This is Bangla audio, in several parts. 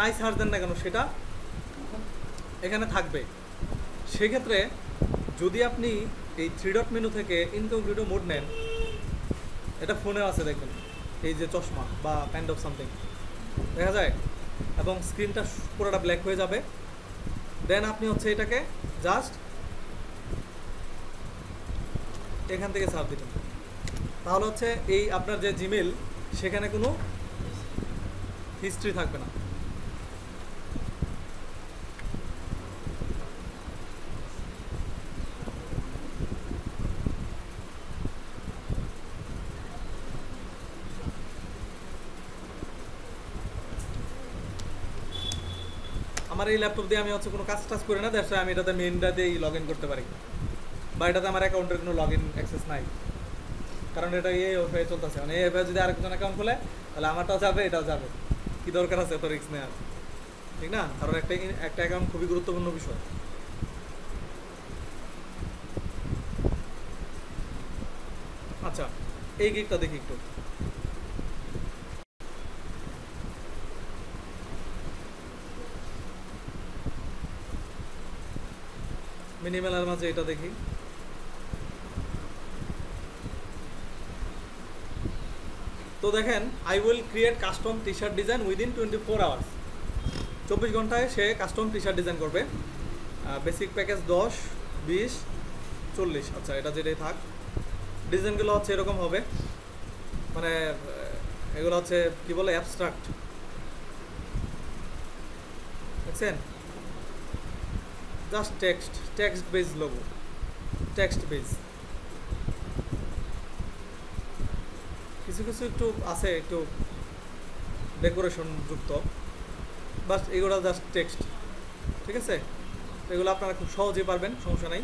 যাই সার্চ দেন না কেন সেটা এখানে থাকবে। সেক্ষেত্রে যদি আপনি এই 3 ডট মেনু থেকে ইনকগনিটো মোড নেন, এটা ফোনে আছে দেখবেন, এই যে চশমা বা কাইন্ড অফ সামথিং দেখা যায়, এবং স্ক্রিনটা পুরোটা ব্ল্যাক হয়ে যাবে। দেন আপনি হচ্ছে এটাকে জাস্ট এখান থেকে সার্চ দিবেন, তাহলে হচ্ছে এই আপনার যে জিমেল সেখানে কোনো হিস্ট্রি থাকবে না। আমার এই ল্যাপটপ দিয়ে আমি হচ্ছে কোনো কাজ টাজ করি না, দ্যাটস আমি এটাতে মেইনটা দিয়েই লগ ইন করতে পারি, বা এটাতে আমার অ্যাকাউন্টের কোনো লগ ইন অ্যাক্সেস নাই, কারণ এটা এই ওয়েবসাইটে চলতেছে। মানে এই ওয়েবসাইটে যদি আরেকজন অ্যাকাউন্ট খোলে তাহলে আমারটাও যাবে, এটাও যাবে, কি দরকার আছে এত রিস্ক নেওয়ার, ঠিক না? কারণ একটা অ্যাকাউন্ট খুবই গুরুত্বপূর্ণ বিষয়। আচ্ছা, এই গিকটা দেখি একটু। মিনিমেলের মাঝে এটা দেখি। তো দেখেন, I will create custom T shirt design within 24 hours. 24 ঘন্টায় সে কাস্টম টি শার্ট ডিজাইন করবে। Basic package 10, 20, 40। আচ্ছা, এটা যেটাই থাক, ডিজাইনগুলো হচ্ছে এরকম হবে, মানে এগুলো হচ্ছে কি বলে অ্যাবস্ট্রাক্ট, দেখছেন? Just text base logo, text base. কিছু কিছু একটু আছে একটু ডেকোরেশন যুক্ত, বাস এগুলো জাস্ট টেক্সট, ঠিক আছে? এগুলো আপনারা খুব সহজেই পারবেন, সমস্যা নাই।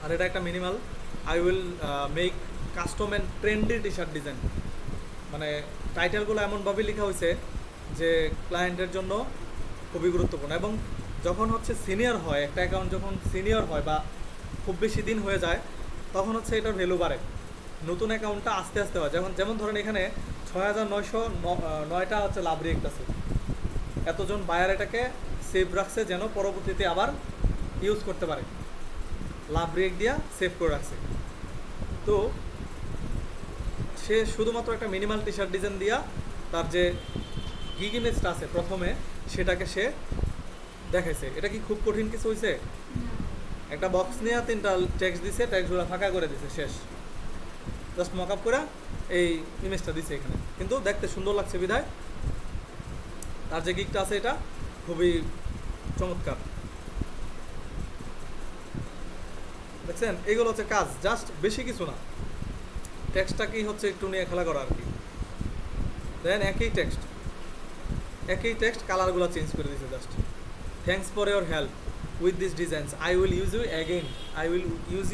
আর এটা একটা minimal, I will make custom and trendy T shirt design. মানে টাইটেলগুলো এমনভাবে লেখা হয়েছে যে ক্লায়েন্টের জন্য খুবই গুরুত্বপূর্ণ। এবং যখন হচ্ছে সিনিয়র হয়, একটা অ্যাকাউন্ট যখন সিনিয়র হয় বা খুব বেশি দিন হয়ে যায়, তখন হচ্ছে এটার ভ্যালু বাড়ে। নতুন অ্যাকাউন্টটা আস্তে আস্তে হয়, যেমন ধরেন এখানে 6909টা হচ্ছে লাভ রিয়েক্ট আছে, এতজন বায়ার এটাকে সেভ রাখছে যেন পরবর্তীতে আবার ইউজ করতে পারে, লাভ রিয়েক্ট দিয়া সেভ করে রাখছে। তো সে শুধুমাত্র একটা মিনিমাল টি শার্ট ডিজাইন দিয়া তার যে গিগ ইমেজটা আছে প্রথমে সেটাকে সে দেখাইছে। এটা কি খুব কঠিন কিছু হয়েছে? একটা বক্স নিয়ে 3টা টেক্সট দিছে, টেক্সটগুলো ফাঁকা করে দিছে, শেষ। জাস্ট মক আপ করে এই ইমেজটা দিছে এখানে, কিন্তু দেখতে সুন্দর লাগছে বিধায় তার যে গিগটা আছে এটা খুবই চমৎকার। দেখছেন, এগুলো হচ্ছে কাজ, জাস্ট বেশি কিছু না। টেক্সটটাকেই হচ্ছে একটু নিয়ে খেলা করা আর কি। দেন একই টেক্সট কালারগুলো চেঞ্জ করে দিয়েছে just. Thanks for your help with this designs, I will use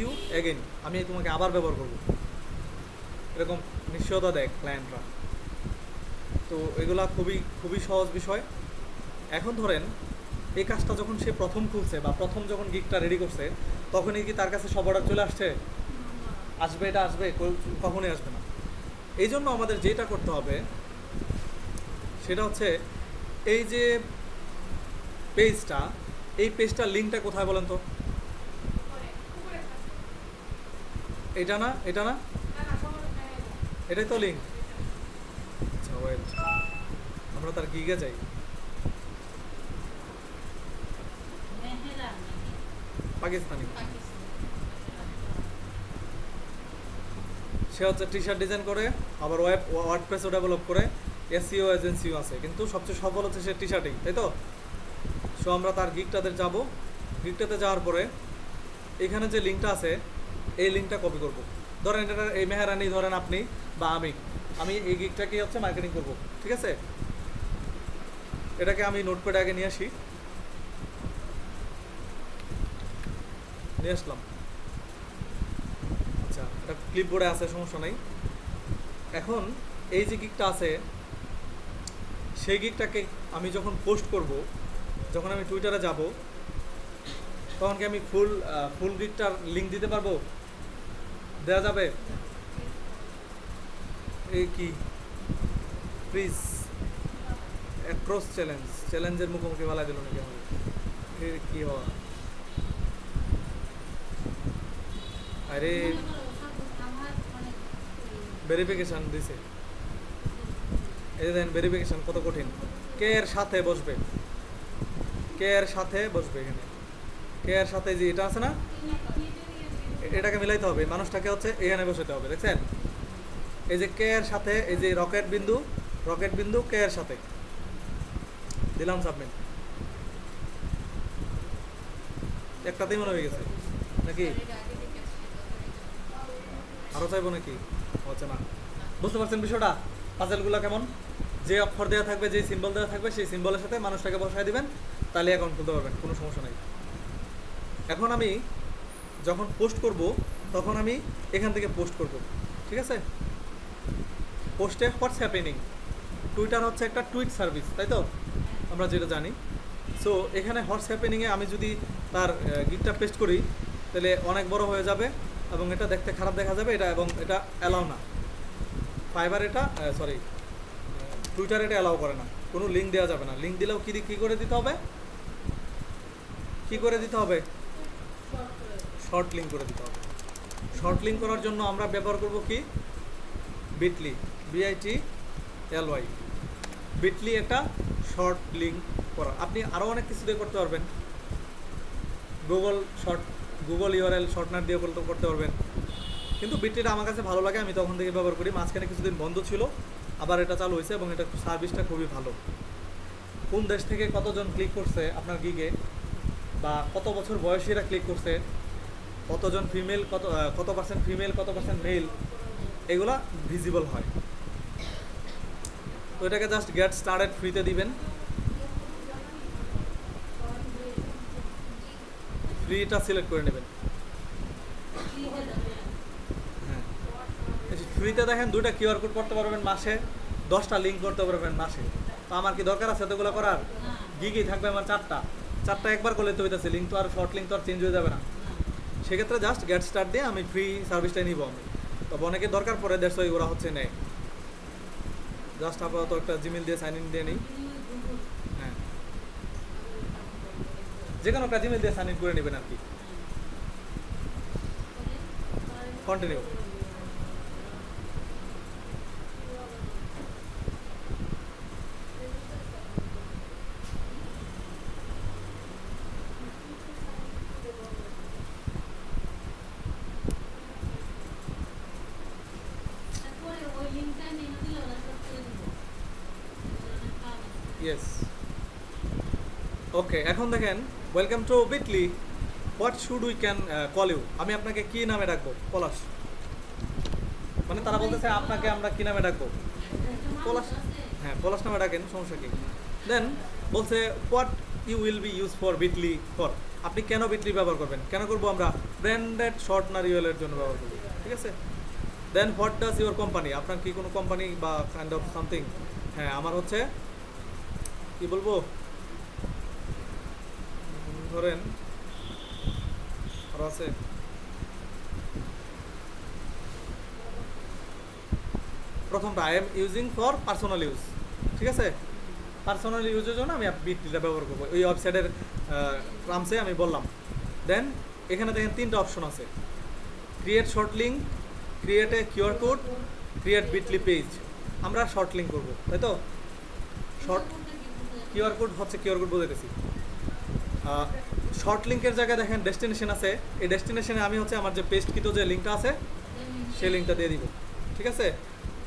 you again, আমি তোমাকে আবার ব্যবহার করব, এরকম নিশ্চয়তা দেয় ক্লায়েন্টরা। তো এগুলা খুবই সহজ বিষয়। এখন ধরেন এই কাজটা যখন সে প্রথম খুলছে বা প্রথম যখন গিগটা রেডি করছে, তখনই কি তার কাছে সব অর্ডার চলে আসছে? এটা আসবে? কখনোই আসবে না। এই জন্য আমাদের যেটা করতে হবে সেটা হচ্ছে এই যে পেজটার লিঙ্কটা কোথায় বলেন তো? এটা না এটাই তো লিঙ্ক। আচ্ছা ওয়েট, আমরা তার গিগে যাই। পাকিস্তানি, সে হচ্ছে টি শার্ট ডিজাইন করে, আবার ওয়ার্ডপ্রেসও ডেভেলপ করে, এসইও এজেন্সিও আছে, কিন্তু সবচেয়ে সফল হচ্ছে সে টি শার্টেই, তাই তো? সো আমরা তার গিগটাতে যাব। গিগটাতে যাওয়ার পরে এখানে যে লিঙ্কটা আছে এই লিঙ্কটা কপি করব। ধরেন এটা এই মেহরানি, ধরেন আপনি বা আমি এই গিগটাকে হচ্ছে মার্কেটিং করব, ঠিক আছে? এটাকে আমি নোটপ্যাডে আগে নিয়ে আসলাম। আচ্ছা, এটা ক্লিপবোর্ডে আছে, সমস্যা নাই। এখন এই যে গিগটা আছে সেই গিগটাকে আমি যখন পোস্ট করব, যখন আমি টুইটারে যাব, তখন কি আমি ফুল গিগটার লিঙ্ক দিতে পারবো? দেওয়া যাবে? এই কি প্লিজ অ্যাক্রস চ্যালেঞ্জের মুখোমুখি বলা দিল নাকি আমাদের কি হওয়া আরে ভেরিফিকেশন দিছে এই যে দেখেন ভেরিফিকেশন কত কঠিন কে এর সাথে বসবে এখানে কে এর সাথে যে এটা আছে না এটাকে মিলাইতে হবে মানুষটাকে হচ্ছে এখানে বসাতে হবে দেখছেন এই যে কে এর সাথে এই যে রকেট বিন্দু কে এর সাথে দিলাম সাবমিট একটাতেই মনে হয়ে গেছে নাকি আরো চাইবো নাকি হচ্ছে না বুঝতে পারছেন বিষয়টা পাজেলগুলো কেমন যে অক্ষর দেওয়া থাকবে যে সিম্বল দেওয়া থাকবে সেই সিম্বলের সাথে মানুষটাকে বসায় দিবেন তাহলে অ্যাকাউন্ট খুলতে পারবেন কোনো সমস্যা নাই এখন আমি যখন পোস্ট করব তখন আমি এখান থেকে পোস্ট করব ঠিক আছে পোস্টে হোয়াটস হ্যাপেনিং টুইটার হচ্ছে একটা টুইট সার্ভিস তাই তো আমরা যেটা জানি সো এখানে হোয়াটস হ্যাপেনিংয়ে আমি যদি তার গিকটা পেস্ট করি তাহলে অনেক বড় হয়ে যাবে এবং এটা দেখতে খারাপ দেখা যাবে এটা এবং এটা অ্যালাউ না ফাইবার এটা সরি টুইটার এটা অ্যালাউ করে না কোনো লিঙ্ক দেওয়া যাবে না লিঙ্ক দিলেও কী করে দিতে হবে শর্ট লিঙ্ক করে দিতে হবে শর্ট লিঙ্ক করার জন্য আমরা ব্যবহার করব কি বিটলি BITLY বিটলি একটা শর্ট লিঙ্ক করা আপনি আরও অনেক কিছু দিয়ে করতে পারবেন গুগল URL শর্টনার দিয়ে করতে পারবেন কিন্তু বিটলিটা আমার কাছে ভালো লাগে আমি তখন থেকে ব্যবহার করি মাঝখানে কিছুদিন বন্ধ ছিল আবার এটা চালু হয়েছে এবং এটা সার্ভিসটা খুবই ভালো কোন দেশ থেকে কতজন ক্লিক করছে আপনার গিগে বা কত বছর বয়সীরা ক্লিক করছে কতজন ফিমেল কত পার্সেন্ট ফিমেল কত পার্সেন্ট মেল এগুলা ভিজিবল হয় তো এটাকে জাস্ট গেট স্টার্টেড ফ্রিতে দিবেন ফ্রিটা সিলেক্ট করে নেবেন হ্যাঁ ফ্রিতে দেখেন 2টা কিউআর কোড করতে পারবেন মাসে 10টা লিঙ্ক করতে পারবেন মাসে তো আমার কি দরকার আছে এতগুলো করার গিগই থাকবে আমার 4টা একবার করলে তো হইতেছে লিঙ্ক তো আর শর্ট লিঙ্ক তো আর চেঞ্জ হয়ে যাবে না সেক্ষেত্রে জাস্ট গেট স্টার্ট দিয়ে আমি ফ্রি সার্ভিসটাই নিব আমি তবে অনেকের দরকার পড়ে দেড়শো ওরা হচ্ছে নেই জাস্ট আপাতত একটা জিমেল দিয়ে সাইন ইন দিয়ে নিই হ্যাঁ যে কোনো একটা জিমেল দিয়ে সাইন ইন করে নেবেন আর কি কন্টিনিউ ইয়েস ওকে এখন দেখেন welcome to Bitly what should we can call you আমি আপনাকে কি নামে ডাকবো পলাশ মানে তারা বলতেছে আপনাকে আমরা কি নামে ডাকবো পলাশ হ্যাঁ পলাশ নামে ডাকেন সমস্যা কি দেন বলছে what you will be use for Bitly for আপনি কেন বিটলি ব্যবহার করবেন কেন করবো আমরা ব্র্যান্ডেড শর্টনার ইউএলের জন্য ব্যবহার করবো ঠিক আছে দেন হোয়াট ডাজ ইউর কোম্পানি আপনার কি কোনো কোম্পানি বা কাইন্ড অফ সামথিং হ্যাঁ আমার হচ্ছে কি বলবো ধরেন আর আছে প্রথমটা I am using for personal use ঠিক আছে পার্সোনাল ইউজের জন্য আমি বিটলিটা ব্যবহার করবো ওই ওয়েবসাইটের টার্মসে আমি বললাম দেন এখানে দেখেন 3টা অপশন আছে create short link create a QR code create Bitly page আমরা শর্ট লিঙ্ক করবো তাই তো শর্ট কিউআর কোড হচ্ছে কিউআর কোড বলে গেছি শর্ট লিঙ্কের জায়গায় দেখেন ডেস্টিনেশন আছে এই ডেস্টিনেশনে আমি হচ্ছে আমার যে পেস্টকৃত যে লিঙ্কটা আছে সেই লিঙ্কটা দিয়ে দিব ঠিক আছে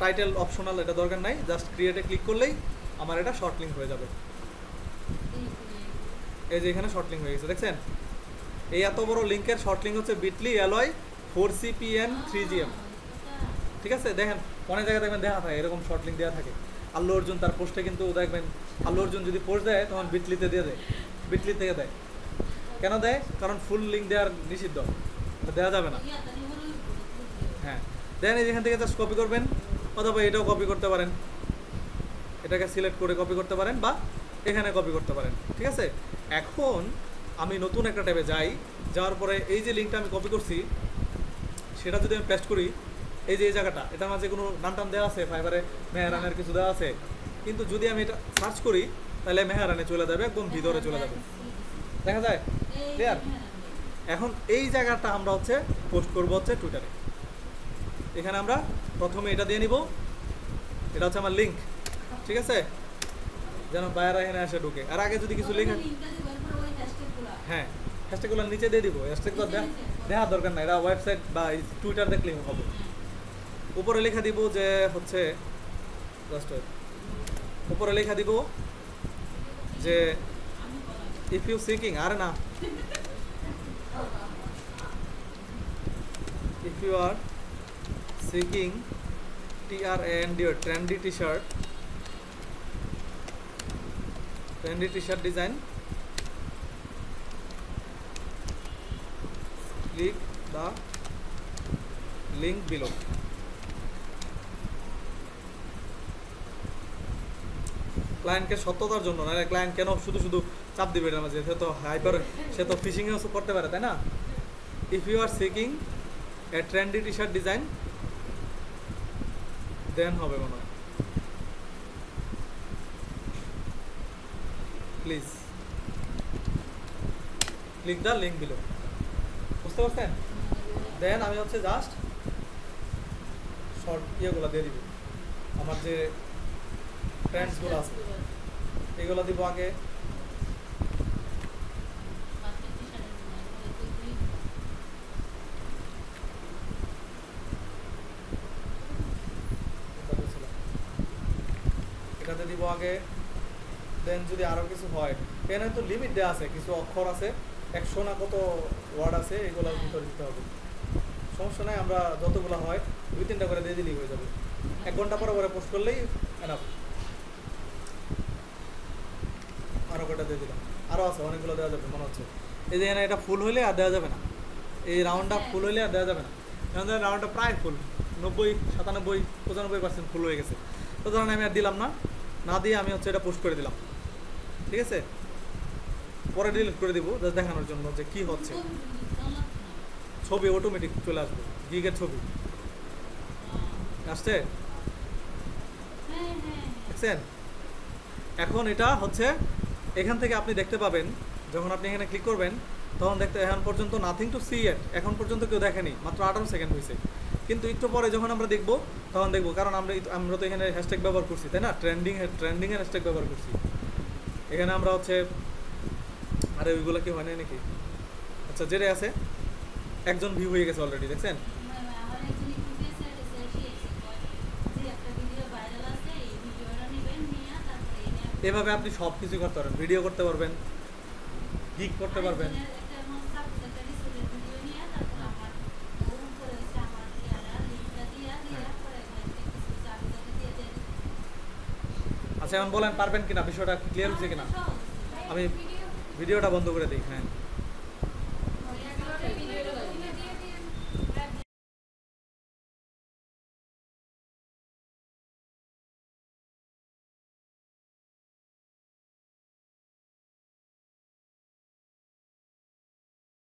টাইটেল অপশনাল এটা দরকার নাই জাস্ট ক্রিয়েটে ক্লিক করলেই আমার এটা শর্ট লিঙ্ক হয়ে যাবে এই যে এখানে শর্ট লিঙ্ক হয়ে গেছে দেখছেন এই এত বড় লিঙ্কের শর্ট লিঙ্ক হচ্ছে বিটলি অ্যালয় 4CPN 3GM ঠিক আছে দেখেন অনেক জায়গায় দেখবেন দেখা থাকে এরকম শর্ট লিঙ্ক দেওয়া থাকে আল্লু অর্জুন তার পোস্টে কিন্তু দেখবেন আল্লু অর্জুন যদি পোস্ট দেয় তখন বিটলিতে দিয়ে দেয় বিটলি থেকে দেয় কেন দেয় কারণ ফুল লিঙ্ক দেওয়ার নিষিদ্ধ দেওয়া যাবে না হ্যাঁ দেন এখান থেকে জাস্ট কপি করবেন অথবা এটাও কপি করতে পারেন এটাকে সিলেক্ট করে কপি করতে পারেন বা এখানে কপি করতে পারেন ঠিক আছে এখন আমি নতুন একটা ট্যাবে যাই যাওয়ার পরে এই যে লিঙ্কটা আমি কপি করছি সেটা যদি আমি পেস্ট করি এই যে এই জায়গাটা এটার মাঝে কোনো নাম টাম দেওয়া আছে ফাইবারে মেহরানের কিছু দেওয়া আছে কিন্তু যদি আমি এটা সার্চ করি তাহলে মেহরানে চলে যাবে, একদম ভিতরে চলে যাবে, দেখা যায় ক্লিয়ার। এখন এই জায়গাটা আমরা হচ্ছে পোস্ট করবো হচ্ছে টুইটারে। এখানে আমরা প্রথমে এটা দিয়ে নিব, এটা হচ্ছে আমার লিঙ্ক, ঠিক আছে, যেন বায়াররা এখানে এসে ঢুকে। আর আগে যদি কিছু লিঙ্ক, হ্যাঁ হ্যাশট্যাগুলো নিচে দিয়ে দিব, হ্যাশট্যাগ তো দেওয়ার দরকার নাই, এটা ওয়েবসাইট বা টুইটার দেখলেই হবে। উপরে লেখা দিব যে হচ্ছে জাস্ট উপরে লেখা দিব যে ইফ ইউ সিকিং, আরে না, if you are seeking TRND or trendy t-shirt design, click the link below. ক্লায়েন্টকে সত্যতার জন্য, না ক্লায়েন্ট কেন শুধু শুধু চাপ দিবে এটার মাঝে, সে তো হাইপার, সে তো ফিশিংও করতে পারে, তাই না? If you are seeking a trendy T shirt design, then হবে মনে হয়, please click the link below. বুঝতে পারছেন? দেন আমি হচ্ছে জাস্ট শর্ট ইয়েগুলো দিয়ে দিব, আমার যে ট্রেন্ডসগুলো আছে এগুলো দিব আগে। এটাতে দিব আগে, দেন যদি আরও কিছু হয়, এখানে তো লিমিট দেওয়া আছে, কিছু অক্ষর আছে, 100 না কত ওয়ার্ড আছে, এগুলোর ভিতরে দিতে হবে। সমস্যা নাই, আমরা যতগুলো হয় 2-3টা করে দিয়ে দিলেই হয়ে যাবে। 1 ঘন্টা পরে পরে পোস্ট করলেই এনাফ। আরও কটা দিয়ে দিলাম, আরও আছে অনেকগুলো দেওয়া যাবে মনে হচ্ছে। এই যে এখানে এটা ফুল হইলে আর দেওয়া যাবে না, এই রাউন্ডটা ফুল হইলে আর দেওয়া যাবে না, কারণ রাউন্ডটা প্রায় ফুল, 90, 97, 95% ফুল হয়ে গেছে। তো ধরুন আমি আর দিলাম না, না দিয়ে আমি হচ্ছে এটা পোস্ট করে দিলাম, ঠিক আছে। পরে ডিলিট করে দিব জাস্ট দেখানোর জন্য যে কি হচ্ছে। ছবি অটোমেটিক চলে আসবে, গিগের ছবি আসছে, দেখছেন? এখন এটা হচ্ছে এখান থেকে আপনি দেখতে পাবেন, যখন আপনি এখানে ক্লিক করবেন তখন দেখতে, এখন পর্যন্ত নাথিং টু সি ইট, এখন পর্যন্ত কেউ দেখেনি, মাত্র 18 সেকেন্ড হয়েছে। কিন্তু একটু পরে যখন আমরা দেখবো তখন দেখবো, কারণ আমরা তো এখানে হ্যাশট্যাগ ব্যবহার করছি, তাই না? ট্রেন্ডিংয়ের হ্যাশট্যাগ ব্যবহার করছি এখানে আমরা হচ্ছে। আরে ওইগুলো কি হয় না নাকি? আচ্ছা, যেটা আছে একজন ভিউ হয়ে গেছে অলরেডি, দেখছেন? এভাবে আপনি সব কিছু করতে পারবেন, ভিডিও করতে পারবেন, গিগ করতে পারবেন। আচ্ছা, এখন বলেন পারবেন কিনা, বিষয়টা ক্লিয়ার হচ্ছে কিনা? আমি ভিডিওটা বন্ধ করে দিই। হ্যাঁ।